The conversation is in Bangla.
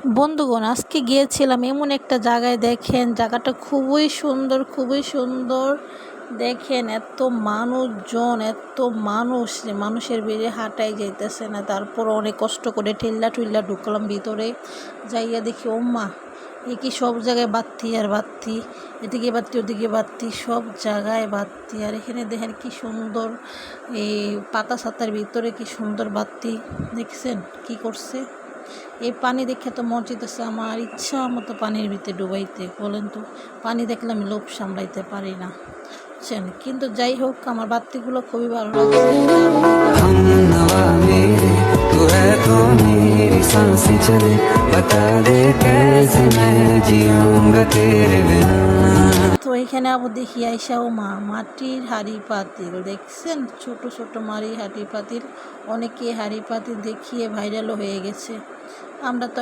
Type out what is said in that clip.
বন্ধুগণ, আজকে গিয়েছিলাম এমন একটা জায়গায়, দেখেন জায়গাটা খুবই সুন্দর, খুবই সুন্দর। দেখেন এত মানুষজন, এত মানুষ যে মানুষের ভিড়ে হাঁটাই যাইতেছে না। তারপর অনেক কষ্ট করে ঠেল্লা ঠুল্লা ঢুকলাম ভিতরে। যাইয়া দেখি ওম্মা, এ কি সব জায়গায় বাতি আর বাতি, এদিকে বাতি ওদিকে বাতি, সব জায়গায় বাতি। আর এখানে দেখেন কি সুন্দর, এই পাতা ছাতার ভিতরে কি সুন্দর বাতি। দেখছেন কি করছে? এই পানি দেখে তো মন চাইতেছে আমার ইচ্ছা মতো পানির ভিতরে ডুবাইতে। বলেন তো, পানি দেখলে আমি লোভ সামলাইতে পারি না, বুঝছেন। কিন্তু যাই হোক, আমার বাতিগুলো খুবই ভালো লাগছে। তো এখানে আবার দেখি আইসা ও মাটির হাঁড়ি পাতিল, দেখছেন ছোট ছোট হাঁড়ি পাতিল। অনেকে হাঁড়ি পাতিল দেখিয়ে ভাইরালও হয়ে গেছে। আমরা তো